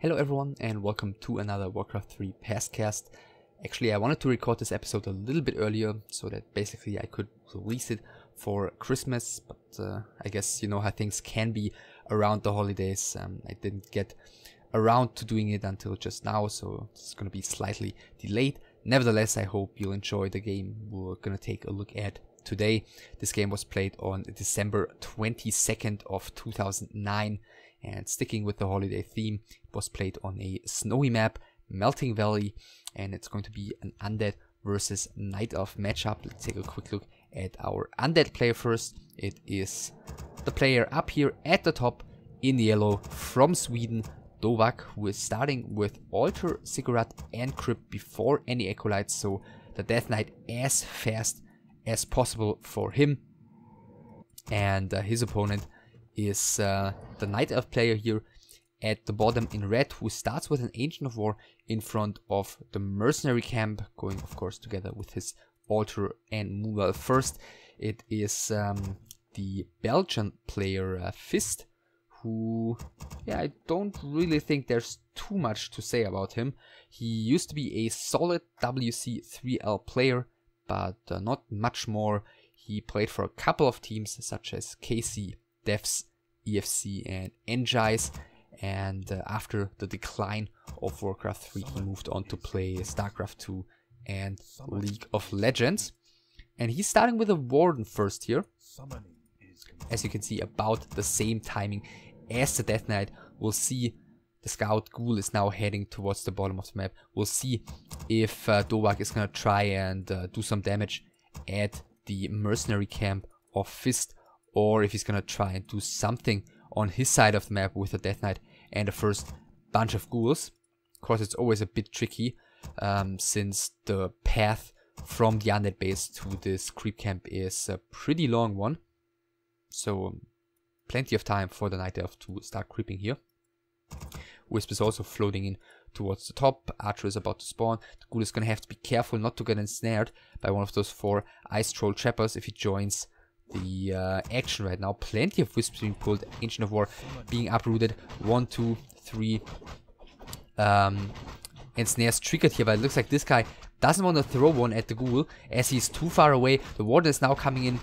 Hello everyone and welcome to another Warcraft 3 pastcast. Actually, I wanted to record this episode a little bit earlier so that basically I could release it for Christmas, but I guess you know how things can be around the holidays. I didn't get around to doing it until just now, so it's going to be slightly delayed. Nevertheless, I hope you'll enjoy the game we're going to take a look at today. This game was played on December 22nd of 2009. And sticking with the holiday theme, it was played on a snowy map, Melting Valley, and it's going to be an undead versus nightelf matchup. Let's take a quick look at our undead player first. It is the player up here at the top in yellow from Sweden, DowaQ, who is starting with Altar, Ziggurat and Crypt before any acolytes, so the Death Knight as fast as possible for him. And his opponent is the nightelf player here at the bottom in red, who starts with an Ancient of War in front of the mercenary camp, going of course together with his altar and Moonwell first. It is the Belgian player FisT, who, yeah, I don't really think there's too much to say about him. He used to be a solid Wc3 player, but not much more. He played for a couple of teams such as KC, Devs, EFC and NGIS, and after the decline of Warcraft 3 he moved on to play StarCraft 2 and League of Legends. And he's starting with a Warden first here, as you can see, about the same timing as the Death Knight. We'll see the Scout Ghoul is now heading towards the bottom of the map. We'll see if DowaQ is gonna try and do some damage at the mercenary camp of FisT, or if he's gonna try and do something on his side of the map with a Death Knight and the first bunch of ghouls. Of course, it's always a bit tricky since the path from the undead base to this creep camp is a pretty long one. So plenty of time for the night elf to start creeping here. Wisp is also floating in towards the top. Archer is about to spawn. The ghoul is gonna have to be careful not to get ensnared by one of those 4 ice troll trappers if he joins the action right now. Plenty of wisps being pulled, Ancient of War being uprooted, 1, 2, 3, and snares triggered here, but it looks like this guy doesn't want to throw one at the ghoul as he's too far away. The warden is now coming in.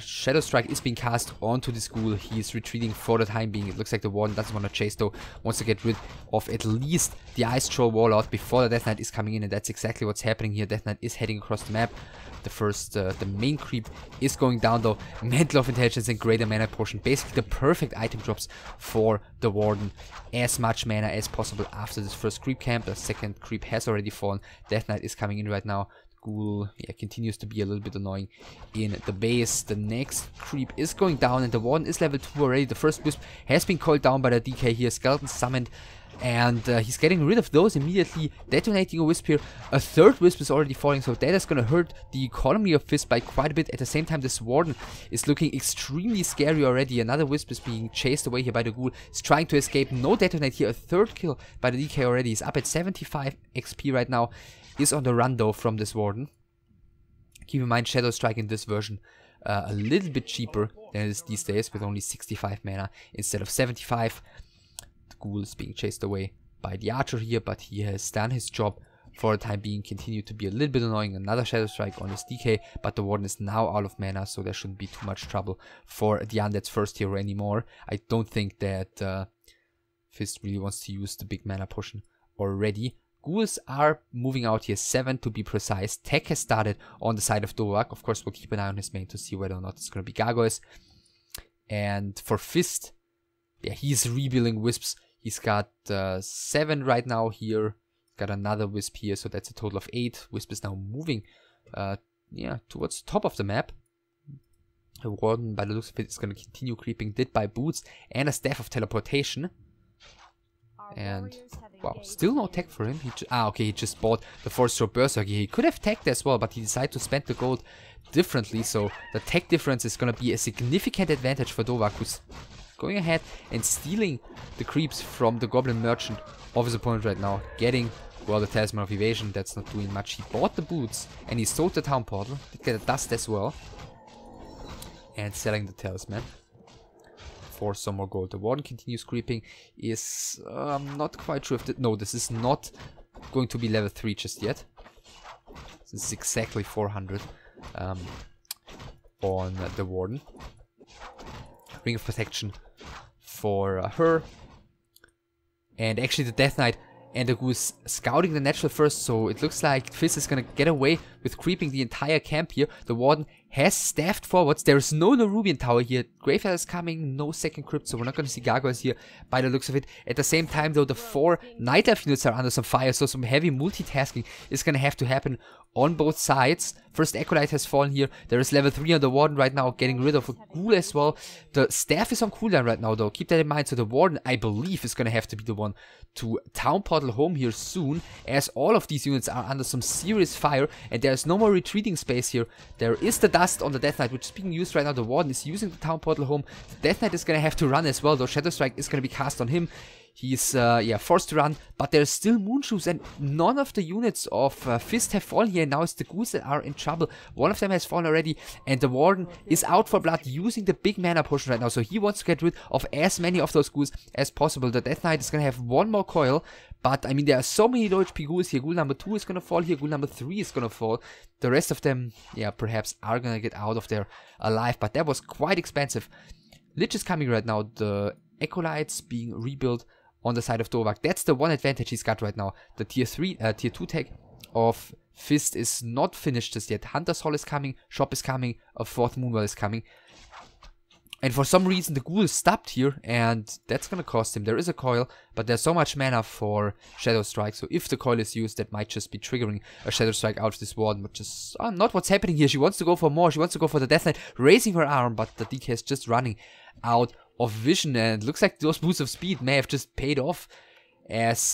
Shadow Strike is being cast onto this ghoul. He's retreating for the time being. It looks like the warden doesn't want to chase though, wants to get rid of at least the Ice Troll Warlord before the Death Knight is coming in, and that's exactly what's happening here. Death Knight is heading across the map. The main creep is going down though. Mantle of Intelligence and Greater Mana Potion, basically the perfect item drops for the warden. As much mana as possible after this first creep camp. The second creep has already fallen. Death Knight is coming in right now. Ghoul, yeah, continues to be a little bit annoying in the base. The next creep is going down and the warden is level 2 already. The first wisp has been called down by the DK here. Skeleton summoned, and he's getting rid of those immediately, detonating a wisp here. A third wisp is already falling, so that is going to hurt the economy of FisT by quite a bit. At the same time, this warden is looking extremely scary already. Another wisp is being chased away here by the ghoul. He's trying to escape. No detonate here. A third kill by the DK already. He's up at 75 XP right now. Is on the run though from this warden. Keep in mind, Shadow Strike in this version a little bit cheaper than it is these days, with only 65 mana instead of 75. The ghoul is being chased away by the archer here, but he has done his job for the time being. Continued to be a little bit annoying. Another Shadow Strike on his DK, but the warden is now out of mana, so there shouldn't be too much trouble for the undead's first hero anymore. I don't think that FisT really wants to use the big mana potion already. Ghouls are moving out here, 7 to be precise. Tech has started on the side of DowaQ. Of course, we'll keep an eye on his main to see whether or not it's going to be gargoyles. And for FisT, yeah, he's rebuilding wisps. He's got 7 right now here. Got another wisp here, so that's a total of 8. Wisp is now moving yeah, towards the top of the map. The warden, by the looks of it, is going to continue creeping. Did buy boots and a staff of teleportation. And wow, still no tech for him. Okay, he just bought the 4-stroke Berserker. He could have teched as well, but he decided to spend the gold differently. So the tech difference is going to be a significant advantage for DowaQ, who's going ahead and stealing the creeps from the Goblin Merchant of his opponent right now. Getting, well, the Talisman of Evasion. That's not doing much. He bought the boots and he sold the Town Portal. Did get a dust as well. And selling the Talisman for some more gold. The Warden continues creeping. Is I'm not quite sure if no, this is not going to be level 3 just yet. This is exactly 400 on the Warden. Ring of Protection for her. And actually the Death Knight and the Goose scouting the natural first, so it looks like FisT is gonna get away with creeping the entire camp here. The Warden has staffed forwards. There is no Nerubian Tower here. Graveyard is coming, no second crypt, so we're not gonna see gargoyles here by the looks of it. At the same time though, the 4 nightelf units are under some fire, so some heavy multitasking is gonna have to happen on both sides. First Acolyte has fallen here. There is level 3 on the Warden right now, getting rid of a ghoul as well. The staff is on cooldown right now though, keep that in mind. So the Warden, I believe, is gonna have to be the one to town portal home here soon, as all of these units are under some serious fire and there's no more retreating space here. There is the dust on the Death Knight, which is being used right now. The Warden is using the town portal home. The Death Knight is gonna have to run as well though. Shadow Strike is gonna be cast on him. He's yeah, forced to run, but there's still Moonshoes and none of the units of FisT have fallen here. Now it's the Ghouls that are in trouble. One of them has fallen already and the Warden is out for blood using the big mana potion right now. So he wants to get rid of as many of those Ghouls as possible. The Death Knight is going to have one more coil, but I mean there are so many low HP Ghouls here. Ghoul number 2 is going to fall here, Ghoul number 3 is going to fall. The rest of them, yeah, perhaps are going to get out of there alive, but that was quite expensive. Lich is coming right now. The Acolytes being rebuilt on the side of DowaQ. That's the one advantage he's got right now. The tier 2 tag of FisT is not finished just yet. Hunter's Hall is coming, Shop is coming, a 4th Moonwell is coming. And for some reason the Ghoul is stopped here and that's gonna cost him. There is a coil, but there's so much mana for Shadow Strike, so if the coil is used, that might just be triggering a Shadow Strike out of this Warden, which is not what's happening here. She wants to go for more, she wants to go for the Death Knight, raising her arm, but the DK is just running out of vision, and it looks like those boosts of speed may have just paid off, as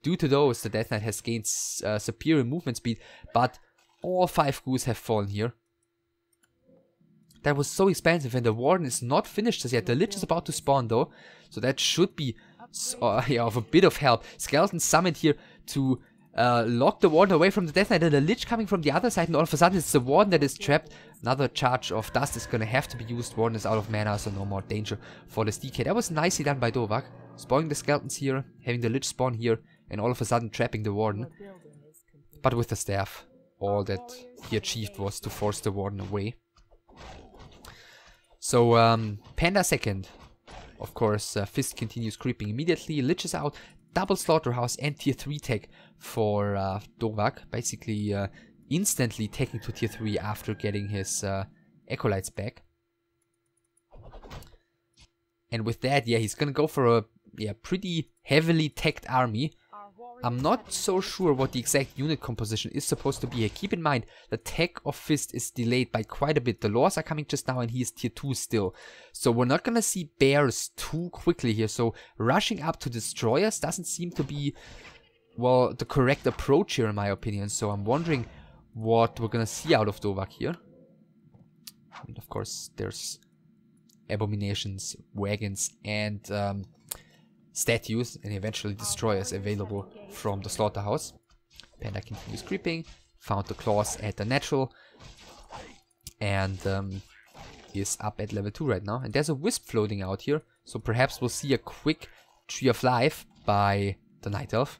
due to those the Death Knight has gained superior movement speed, but all 5 Ghouls have fallen here. That was so expensive and the Warden is not finished as yet. The Lich is about to spawn though, so that should be yeah, of a bit of help. Skeleton summoned here to lock the Warden away from the Death Knight, and the Lich coming from the other side, and all of a sudden it's the Warden that is trapped. Another charge of dust is gonna have to be used. Warden is out of mana, so no more danger for this DK. That was nicely done by DowaQ. Spawning the Skeletons here, having the Lich spawn here, and all of a sudden trapping the Warden. But with the staff, all that he achieved was to force the Warden away. So, Panda second. Of course, FisT continues creeping immediately. Lich is out. Double Slaughterhouse and tier 3 tech for DowaQ. Basically, instantly taking to tier 3 after getting his Acolytes back. And with that, yeah, he's gonna go for a pretty heavily teched army. I'm not so sure what the exact unit composition is supposed to be here. Keep in mind, the tech of FisT is delayed by quite a bit. The laws are coming just now and he is tier 2 still. So we're not gonna see bears too quickly here. So rushing up to destroyers doesn't seem to be, well, the correct approach here in my opinion. So I'm wondering what we're gonna see out of DowaQ here. I mean, of course, there's abominations, wagons, and statues and eventually destroyers available from the slaughterhouse. Panda continues creeping, found the claws at the natural, and is up at level 2 right now. And there's a wisp floating out here, so perhaps we'll see a quick Tree of Life by the nightelf.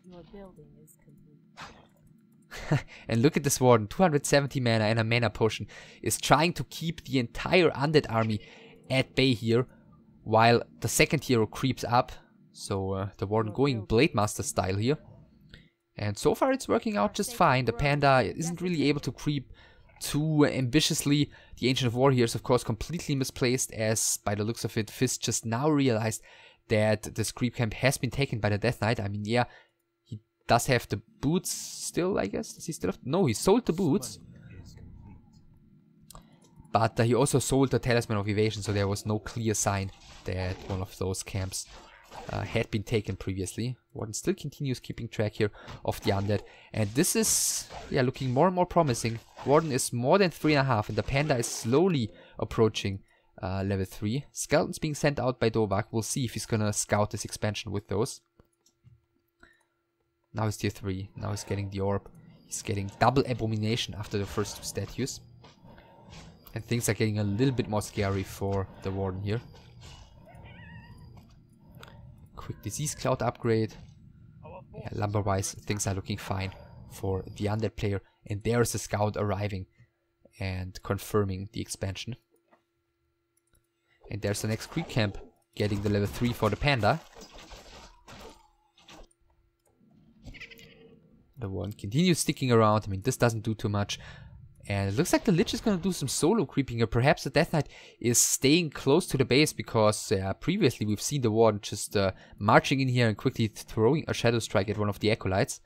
And look at this Warden, 270 mana and a mana potion, is trying to keep the entire undead army at bay here, while the second hero creeps up. So the Warden going Blade Master style here. And so far it's working out just fine. The Panda isn't really able to creep too ambitiously. The Ancient of War here is of course completely misplaced, as by the looks of it, FisT just now realized that this creep camp has been taken by the Death Knight. I mean, yeah, he does have the boots still, I guess. Does he still have? No, he sold the boots. But he also sold the Talisman of Evasion, so there was no clear sign that one of those camps had been taken previously. Warden still continues keeping track here of the undead, and this is, yeah, looking more and more promising. Warden is more than 3.5 and the Panda is slowly approaching level 3. Skeletons being sent out by DowaQ. We'll see if he's gonna scout this expansion with those. Now he's tier 3, now he's getting the orb. He's getting double abomination after the first 2 statues. And things are getting a little bit more scary for the Warden here. quick disease cloud upgrade. Yeah, lumber-wise, things are looking fine for the undead player. And there's a scout arriving and confirming the expansion. And there's the next creep camp getting the level 3 for the panda. The one continues sticking around. I mean, this doesn't do too much. And it looks like the Lich is going to do some solo creeping here. Perhaps the Death Knight is staying close to the base because previously we've seen the Warden just marching in here and quickly throwing a Shadow Strike at one of the Acolytes.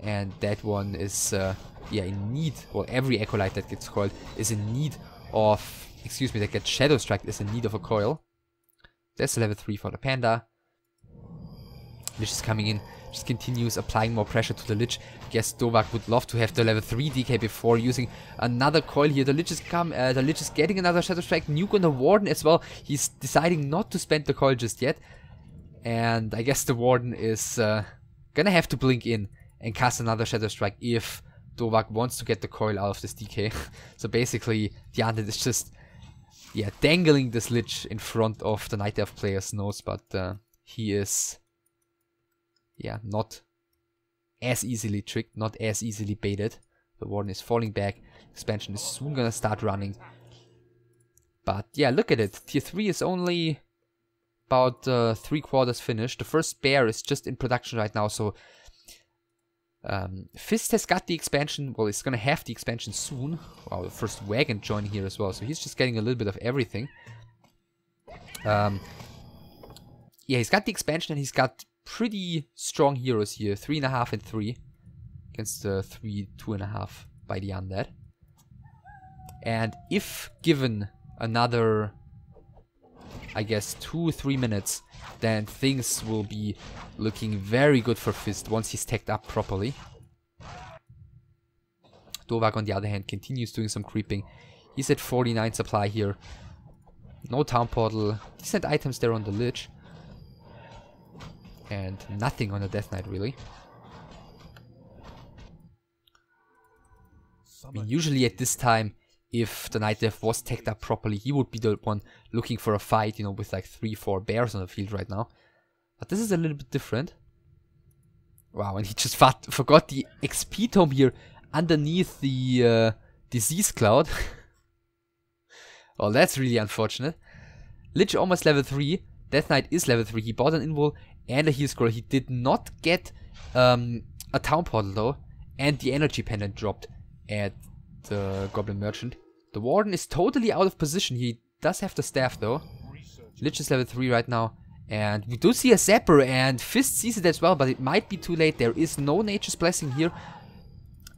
And that one is, yeah, in need, well, every Acolyte that gets coiled is in need of, excuse me, that gets Shadow Strike is in need of a coil. There's level 3 for the Panda. Lich is coming in. Just continues applying more pressure to the Lich. Guess DowaQ would love to have the level 3 DK before using another coil here. The Lich is getting another Shadow Strike. Nuke on the Warden as well. He's deciding not to spend the coil just yet. And I guess the Warden is gonna have to blink in and cast another Shadow Strike if DowaQ wants to get the coil out of this DK. So basically, the Undead is just, yeah, dangling this Lich in front of the Night Elf player's nose, but he is, yeah, not as easily tricked, not as easily baited. The Warden is falling back. Expansion is soon gonna start running. But yeah, look at it. Tier 3 is only about 3/4 finished. The first bear is just in production right now, so FisT has got the expansion. Well, it's gonna have the expansion soon. Wow, the first wagon joining here as well, so he's just getting a little bit of everything. Yeah, he's got the expansion and he's got pretty strong heroes here. 3.5 and 3 against the 3, 2.5 by the Undead. And if given another, I guess, 2-3 minutes, then things will be looking very good for FisT once he's teched up properly. DowaQ, on the other hand, continues doing some creeping. He's at 49 supply here. No town portal. Decent items there on the Lich. And nothing on the Death Knight, really. I mean, usually at this time, if the Night Elf was teched up properly, he would be the one looking for a fight, you know, with like 3-4 bears on the field right now. But this is a little bit different. Wow, and he just forgot the XP tome here underneath the disease cloud. Oh, that's really unfortunate. Lich almost level 3. Death Knight is level 3. He bought an invul and a heal scroll. He did not get a town portal though. And the energy pendant dropped at the Goblin Merchant. The Warden is totally out of position. He does have the staff though. Lich is level 3 right now. And we do see a Zapper, and FisT sees it as well, but it might be too late. There is no Nature's Blessing here.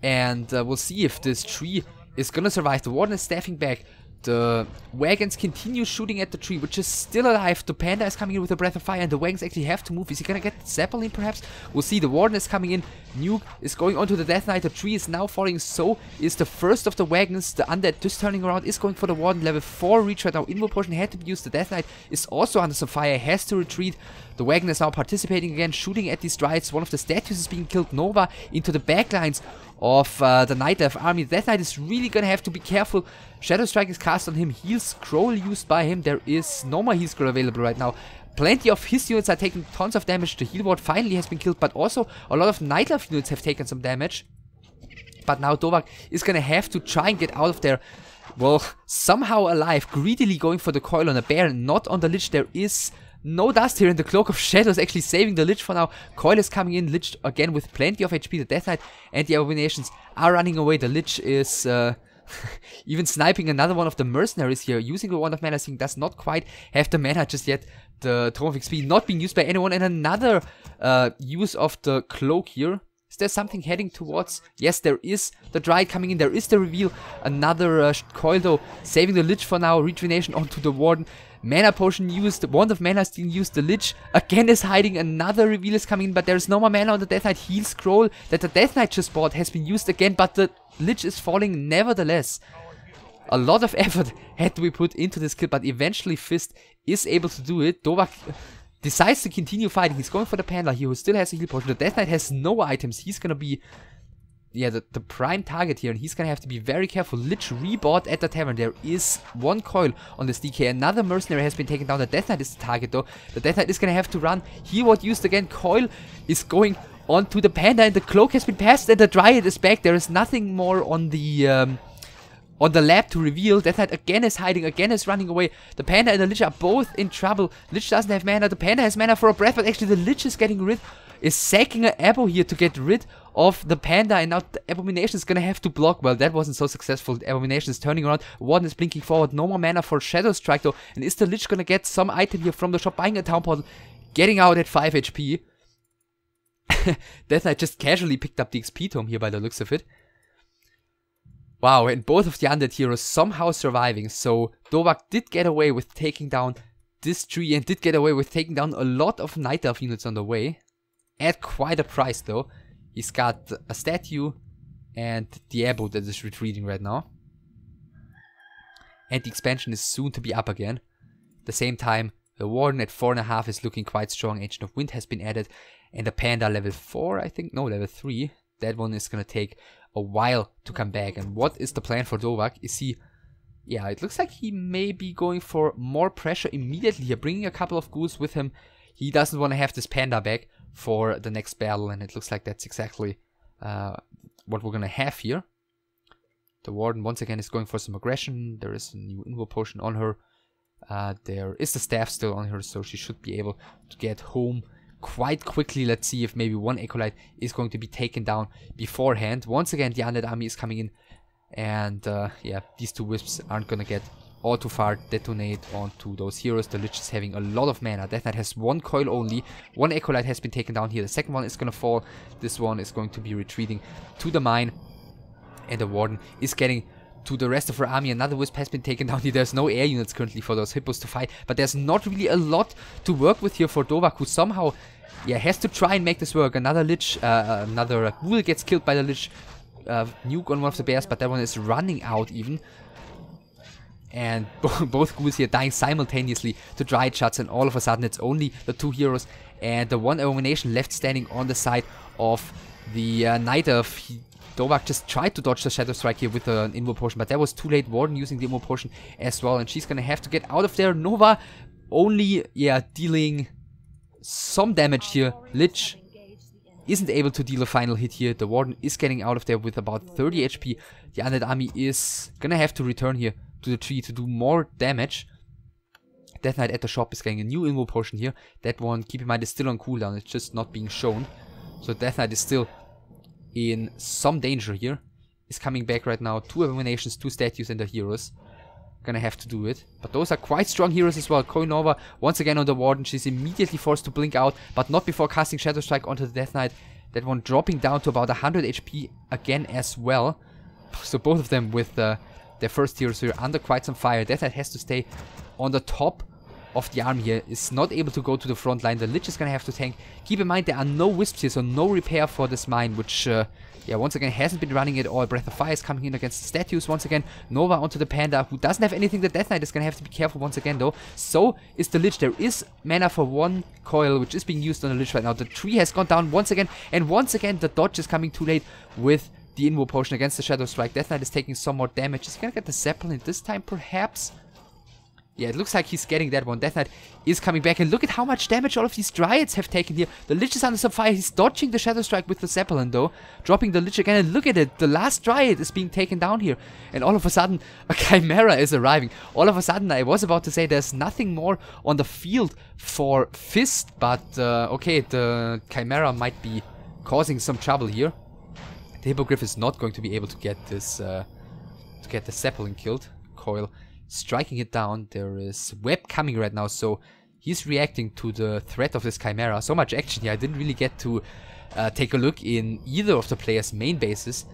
And we'll see if this tree is gonna survive. The Warden is staffing back. The wagons continue shooting at the tree, which is still alive. The Panda is coming in with a Breath of Fire, and the wagons actually have to move. Is he gonna get Zeppelin perhaps? We'll see. The Warden is coming in. Nuke is going onto the Death Knight. The tree is now falling. So is the first of the wagons. The Undead just turning around is going for the Warden. Level 4 reach right now. Invul Potion had to be used. The Death Knight is also under some fire. Has to retreat. The wagon is now participating again, shooting at these Strides. One of the statues is being killed. Nova into the backlines of the Night Elf army. The Death Knight is really gonna have to be careful. Shadow Strike is cast on him. Heal Scroll used by him. There is no more Heal Scroll available right now. Plenty of his units are taking tons of damage. The Heal Ward finally has been killed, but also a lot of Night Elf units have taken some damage. But now DowaQ is gonna have to try and get out of there. Well, somehow alive, greedily going for the coil on a bear, not on the Lich. There is no dust here, and the Cloak of Shadows actually saving the Lich for now. Coil is coming in. Lich again with plenty of HP. The Death Knight and the Abominations are running away. The Lich is even sniping another one of the mercenaries here, using the Wand of Mana. Seeing does not quite have the mana just yet. The Tome of XP not being used by anyone, and another use of the Cloak here. Is there something heading towards? Yes, there is the Dryad coming in. There is the reveal. Another coil though, saving the Lich for now. Rejuvenation onto the Warden. Mana Potion used. Wand of Mana still used. The Lich again is hiding. Another reveal is coming in, but there's no more mana on the Death Knight. Heal Scroll that the Death Knight just bought has been used again, but the Lich is falling nevertheless. A lot of effort had to be put into this kill, but eventually FisT is able to do it. DowaQ decides to continue fighting. He's going for the Panda here, who still has a heal potion. The Death Knight has no items. He's gonna be yeah, the prime target here, and he's gonna have to be very careful. Lich rebought at the tavern. There is one coil on this DK. Another mercenary has been taken down. The Death Knight is the target though. The Death Knight is gonna have to run. He was used again. Coil is going onto the Panda, and the cloak has been passed, and the Dryad is back. There is nothing more on the lab to reveal. Death Knight again is hiding, again is running away. The Panda and the Lich are both in trouble. Lich doesn't have mana. The Panda has mana for a breath, but actually the Lich is getting rid, is sacking an Abo here to get rid of the Panda, and now the Abomination is gonna have to block. Well, that wasn't so successful. The Abomination is turning around. Warden is blinking forward. No more mana for Shadow Strike though. And is the Lich gonna get some item here from the shop? Buying a Town Portal, getting out at 5 HP. Death Knight just casually picked up the XP tome here by the looks of it. Wow, and both of the undead heroes somehow surviving. So DowaQ did get away with taking down this tree, and did get away with taking down a lot of Night Elf units on the way. At quite a price though. He's got a statue and the Abo that is retreating right now. And the expansion is soon to be up again. At the same time, the Warden at 4.5 is looking quite strong. Ancient of Wind has been added. And the Panda level 4, I think. No, level 3. That one is going to take a while to come back. And what is the plan for DowaQ? Is he... Yeah, it looks like he may be going for more pressure immediately here. Bringing a couple of ghouls with him. He doesn't want to have this Panda back for the next battle. And it looks like that's exactly what we're going to have here. The Warden once again is going for some aggression. There is a new Invo Potion on her. There is the staff still on her, so she should be able to get home quite quickly. Let's see if maybe one Acolyte is going to be taken down beforehand. Once again, the undead army is coming in. And yeah, these two wisps aren't going to get all too far. Detonate onto those heroes. The Lich is having a lot of mana. Death Knight has one coil only. One Acolyte has been taken down here. The second one is going to fall. This one is going to be retreating to the mine. And the Warden is getting to the rest of her army. Another wisp has been taken down here. There's no air units currently for those hippos to fight. But there's not really a lot to work with here for DowaQ, who somehow, yeah, has to try and make this work. Another Lich, another ghoul gets killed by the Lich. Nuke on one of the bears, but that one is running out even. And both ghouls here dying simultaneously to Dryad shots, and all of a sudden it's only the two heroes and the one Abomination left standing on the side of the Night Elf. DowaQ just tried to dodge the Shadow Strike here with an Invo Potion, but that was too late. Warden using the Invo Potion as well, and she's gonna have to get out of there. Nova only, yeah, dealing some damage here. Lich isn't able to deal a final hit here. The Warden is getting out of there with about 30 HP. The undead army is gonna have to return here to the tree to do more damage. Death Knight at the shop is getting a new Invo Potion here. That one, keep in mind, is still on cooldown. It's just not being shown. So Death Knight is still in some danger here. Is coming back right now. 2 Abominations, 2 statues, and the heroes. Gonna have to do it. But those are quite strong heroes as well. Koinova once again on the Warden. She's immediately forced to blink out, but not before casting Shadow Strike onto the Death Knight. That one dropping down to about 100 HP again as well. So both of them with their first heroes here under quite some fire. Death Knight has to stay on the top of the army here. Is not able to go to the front line. The Lich is gonna have to tank. Keep in mind there are no wisps here, so no repair for this mine, which yeah, once again hasn't been running at all. Breath of Fire is coming in against the statues once again. Nova onto the Panda, who doesn't have anything. The Death Knight is gonna have to be careful once again though. So is the Lich. There is mana for one coil, which is being used on the Lich right now. The tree has gone down once again, and once again the dodge is coming too late with the Invo Potion against the Shadow Strike. Death Knight is taking some more damage. Is he gonna get the Zeppelin this time perhaps? Yeah, it looks like he's getting that one. Death Knight is coming back, and look at how much damage all of these Dryads have taken here. The Lich is under some fire. He's dodging the Shadow Strike with the Zeppelin though. Dropping the Lich again, and look at it. The last Dryad is being taken down here. And all of a sudden, a Chimera is arriving. All of a sudden, I was about to say there's nothing more on the field for FisT, but okay, the Chimera might be causing some trouble here. The Hippogriff is not going to be able to get this, to get the Zeppelin killed. Coil striking it down. There is Web coming right now, so he's reacting to the threat of this Chimera. So much action here. I didn't really get to take a look in either of the players' main bases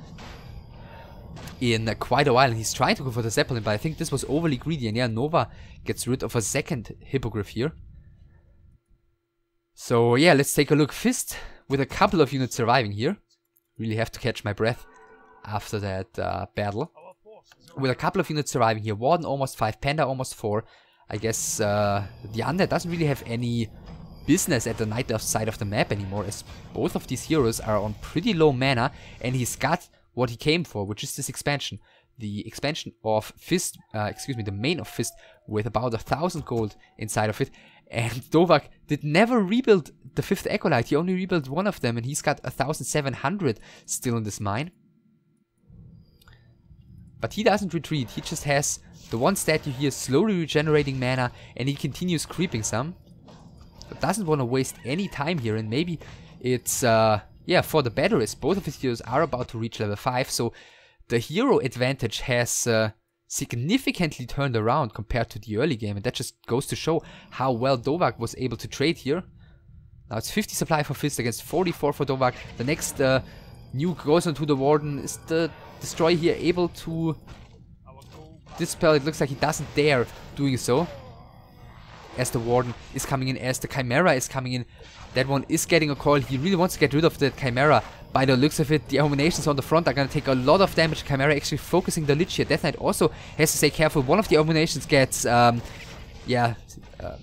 in quite a while, and he's trying to go for the Zeppelin, but I think this was overly greedy, and yeah, Nova gets rid of a second Hippogriff here. So yeah, let's take a look. FisT with a couple of units surviving here. Really have to catch my breath after that battle. With a couple of units surviving here. Warden almost 5, Panda almost 4. I guess the Undead doesn't really have any business at the nightelf side of the map anymore, as both of these heroes are on pretty low mana, and he's got what he came for, which is this expansion. The expansion of FisT, the main of FisT, with about 1,000 gold inside of it. And DowaQ did never rebuild the 5th Acolyte, he only rebuilt one of them, and he's got 1,700 still in this mine. But he doesn't retreat, he just has the one statue here slowly regenerating mana, and he continues creeping some. But doesn't want to waste any time here, and maybe it's, yeah, for the better, as both of his heroes are about to reach level 5, so the hero advantage has significantly turned around compared to the early game, and that just goes to show how well DowaQ was able to trade here. Now it's 50 supply for FisT against 44 for DowaQ. The next nuke goes onto the Warden. Is the Destroyer here able to dispel? It looks like he doesn't dare doing so, as the Warden is coming in, as the Chimera is coming in. That one is getting a coil. He really wants to get rid of the Chimera. By the looks of it, the Abominations on the front are going to take a lot of damage. Chimera actually focusing the Lich here. Death Knight also has to stay careful. One of the Abominations gets,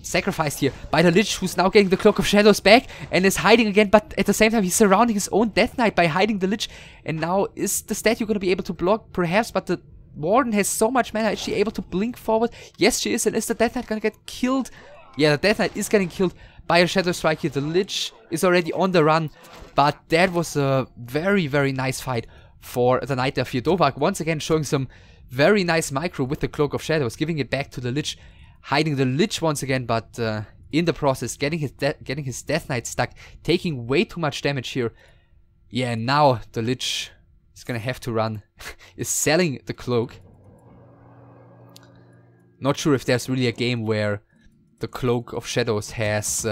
sacrificed here by the Lich, who's now getting the Cloak of Shadows back and is hiding again, but at the same time he's surrounding his own Death Knight by hiding the Lich. And now is the statue going to be able to block? Perhaps, but the Warden has so much mana. Is she able to blink forward? Yes, she is. And is the Death Knight going to get killed? Yeah, the Death Knight is getting killed by a Shadow Strike here. The Lich is already on the run, but that was a very, very nice fight for the nightelf here. DowaQ once again showing some very nice micro with the Cloak of Shadows, giving it back to the Lich, hiding the Lich once again, but in the process getting his Death Knight stuck, taking way too much damage here. Yeah, and now the Lich is gonna have to run, is selling the Cloak. Not sure if there's really a game where the Cloak of Shadows has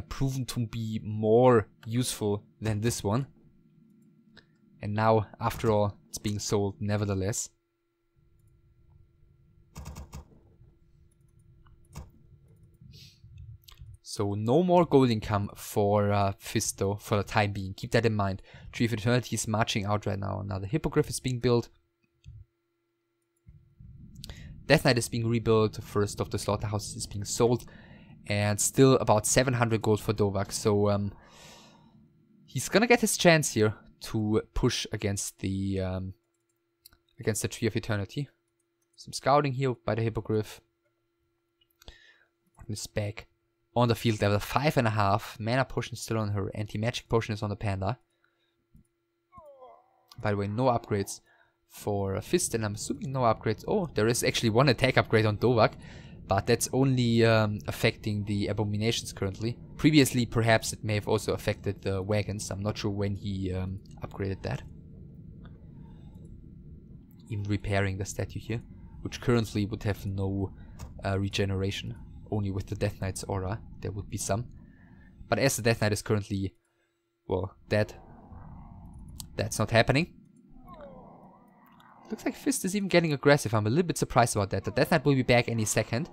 proven to be more useful than this one. And now, after all, it's being sold nevertheless. So no more gold income for FisT though, for the time being. Keep that in mind. Tree of Eternity is marching out right now. Now the Hippogriff is being built. Death Knight is being rebuilt. The first of the slaughterhouses is being sold. And still about 700 gold for DowaQ. So he's gonna get his chance here to push against the Tree of Eternity. Some scouting here by the Hippogriff. Warden is back on the field, level 5.5. Mana potion still on her. Anti-magic potion is on the Panda. By the way, no upgrades for FisT, and I'm assuming no upgrades. Oh, there is actually one attack upgrade on DowaQ, but that's only affecting the Abominations currently. Previously, perhaps it may have also affected the wagons. I'm not sure when he upgraded that. Even repairing the statue here, which currently would have no regeneration. Only with the Death Knight's aura there would be some. But as the Death Knight is currently, well, dead, that's not happening. Looks like FisT is even getting aggressive. I'm a little bit surprised about that. The Death Knight will be back any second.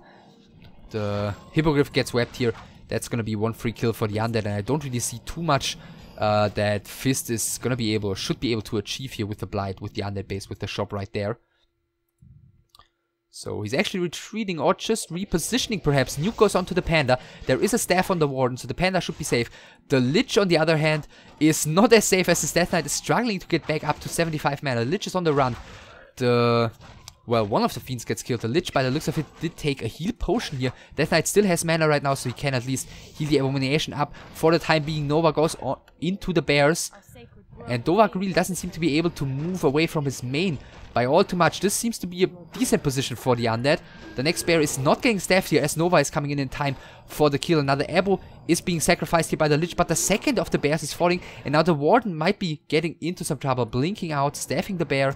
The Hippogriff gets webbed here. That's gonna be one free kill for the undead, and I don't really see too much that FisT is gonna be able, or should be able to achieve here with the Blight, with the undead base, with the shop right there. So he's actually retreating or just repositioning perhaps. Nuke goes onto the Panda. There is a staff on the Warden, so the Panda should be safe. The Lich, on the other hand, is not as safe, as his Death Knight is struggling to get back up to 75 mana. The Lich is on the run. Well, one of the Fiends gets killed. The Lich, by the looks of it, did take a heal potion here. Death Knight still has mana right now, so he can at least heal the Abomination up. For the time being, Nova goes on into the bears. And DowaQ really doesn't seem to be able to move away from his main by all too much. This seems to be a decent position for the undead. The next bear is not getting staffed here, as Nova is coming in time for the kill. Another Abo is being sacrificed here by the Lich, but the second of the bears is falling, and now the Warden might be getting into some trouble, blinking out, staffing the bear.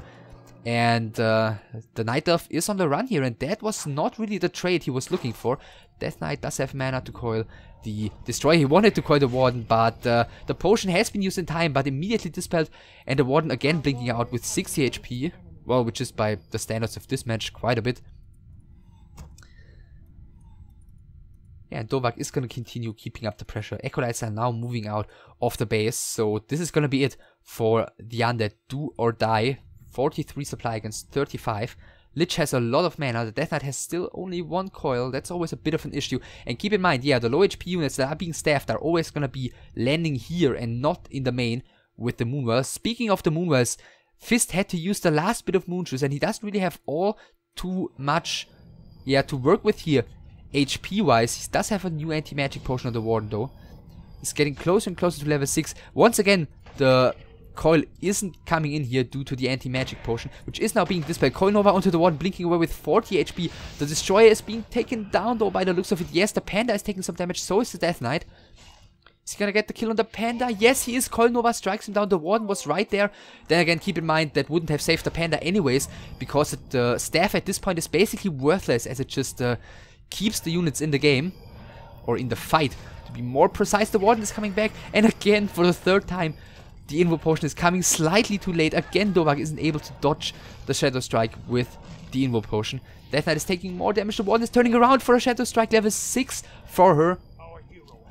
And the nightelf is on the run here, and that was not really the trade he was looking for. Death Knight does have mana to coil the Destroyer. He wanted to coil the Warden, but the potion has been used in time, but immediately dispelled. And the Warden again blinking out with 60 HP. Well, which is by the standards of this match quite a bit. Yeah, and DowaQ is going to continue keeping up the pressure. Acolytes are now moving out of the base, so this is going to be it for the undead. Do or die. 43 supply against 35. Lich has a lot of mana. The Death Knight has still only 1 coil. That's always a bit of an issue. And keep in mind, yeah, the low HP units that are being staffed are always gonna be landing here and not in the main with the Moonwells. Speaking of the Moonwells, FisT had to use the last bit of Moonjuice, and he doesn't really have all too much, yeah, to work with here. HP wise, he does have a new anti-magic potion on the Warden though. He's getting closer and closer to level 6. Once again, the coil isn't coming in here due to the anti-magic potion, which is now being displayed. Coil Nova onto the Warden, blinking away with 40 HP. The Destroyer is being taken down though by the looks of it. Yes, the Panda is taking some damage, so is the Death Knight. Is he gonna get the kill on the Panda? Yes, he is. Coil Nova strikes him down. The Warden was right there. Then again, keep in mind that wouldn't have saved the Panda anyways, because the staff at this point is basically worthless, as it just keeps the units in the game, or in the fight. To be more precise, the Warden is coming back, and again, for the 3rd time, the Invo Potion is coming slightly too late. Again, DowaQ isn't able to dodge the Shadow Strike with the Invo Potion. Death Knight is taking more damage. The Warden is turning around for a Shadow Strike, level 6 for her,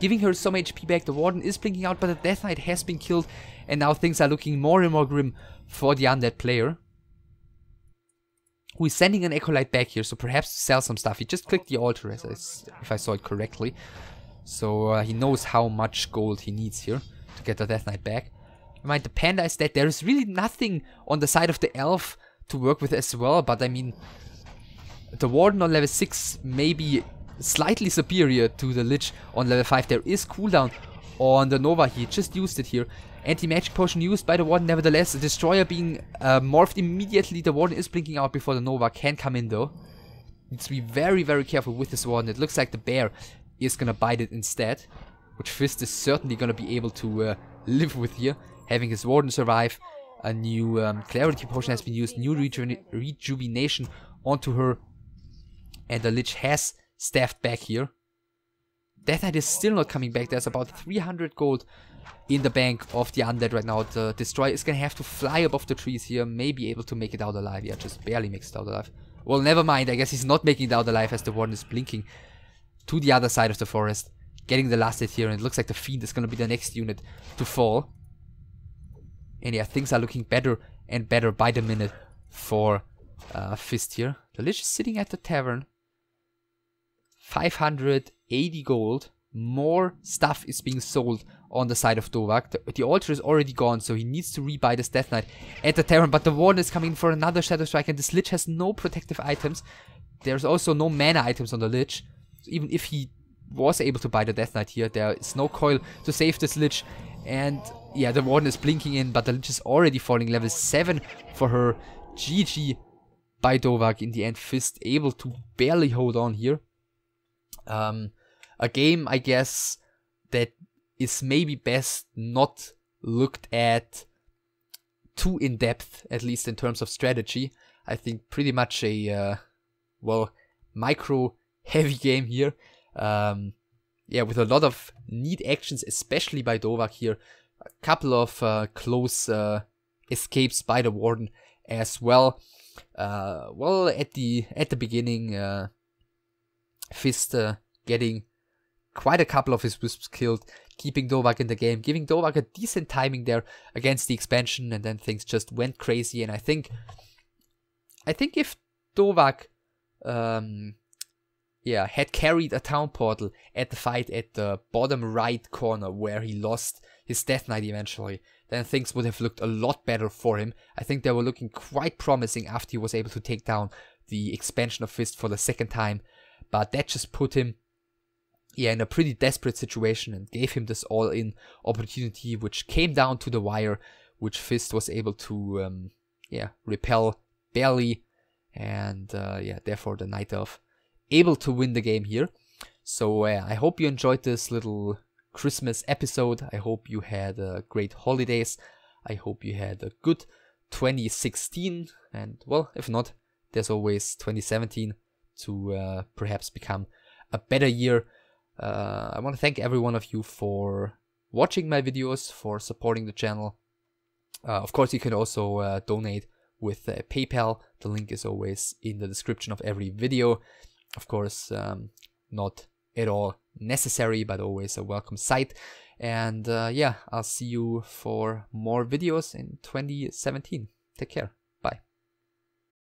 giving her some HP back. The Warden is blinking out, but the Death Knight has been killed, and now things are looking more and more grim for the undead player, who is sending an Acolyte back here, so perhaps to sell some stuff. He just clicked the altar, if I saw it correctly. So he knows how much gold he needs here to get the Death Knight back. Mind, the Panda is dead. There is really nothing on the side of the Elf to work with as well, but I mean, the Warden on level 6 may be slightly superior to the Lich on level 5. There is cooldown on the Nova. He just used it here. Anti-magic potion used by the Warden nevertheless. The Destroyer being morphed immediately. The Warden is blinking out before the Nova can come in though. Needs to be very, very careful with this Warden. It looks like the bear is gonna bite it instead, which FisT is certainly gonna be able to live with here. Having his Warden survive. A new Clarity Potion has been used. New Rejuvenation onto her. And the Lich has staffed back here. Death Knight is still not coming back. There's about 300 gold in the bank of the undead right now. The Destroyer is gonna have to fly above the trees here. May be able to make it out alive. Yeah, just barely makes it out alive. Well, never mind. I guess he's not making it out alive as the Warden is blinking to the other side of the forest. Getting the last hit here. And it looks like the Fiend is gonna be the next unit to fall. And yeah, things are looking better and better by the minute for FisT here. The Lich is sitting at the tavern. 580 gold. More stuff is being sold on the side of DowaQ. The altar is already gone, so he needs to rebuy this Death Knight at the tavern. But the Warden is coming for another Shadow Strike, and this Lich has no protective items. There's also no mana items on the Lich. So even if he was able to buy the Death Knight here, there is no coil to save this Lich. And yeah, the Warden is blinking in, but the Lich is already falling. Level 7 for her. GG by DowaQ. In the end, FisT able to barely hold on here. A game, I guess, that is maybe best not looked at too in depth, at least in terms of strategy. I think pretty much a, well, micro heavy game here. Yeah, with a lot of neat actions, especially by DowaQ here. A couple of close escapes by the Warden as well. Well, at the beginning, FisT getting quite a couple of his Wisps killed, keeping DowaQ in the game, giving DowaQ a decent timing there against the expansion, and then things just went crazy. And I think if DowaQ yeah, had carried a town portal at the fight at the bottom right corner where he lost his Death Knight eventually, then things would have looked a lot better for him. I think they were looking quite promising after he was able to take down the expansion of FisT for the 2nd time. But that just put him, yeah, in a pretty desperate situation and gave him this all-in opportunity, which came down to the wire, which FisT was able to, yeah, repel barely. And, yeah, therefore the nightelf able to win the game here. So I hope you enjoyed this little Christmas episode. I hope you had great holidays. I hope you had a good 2016. And, well, if not, there's always 2017 to perhaps become a better year. I want to thank every one of you for watching my videos, for supporting the channel. Of course, you can also donate with PayPal. The link is always in the description of every video. Of course, not at all necessary, but always a welcome sight. And yeah, I'll see you for more videos in 2017. Take care.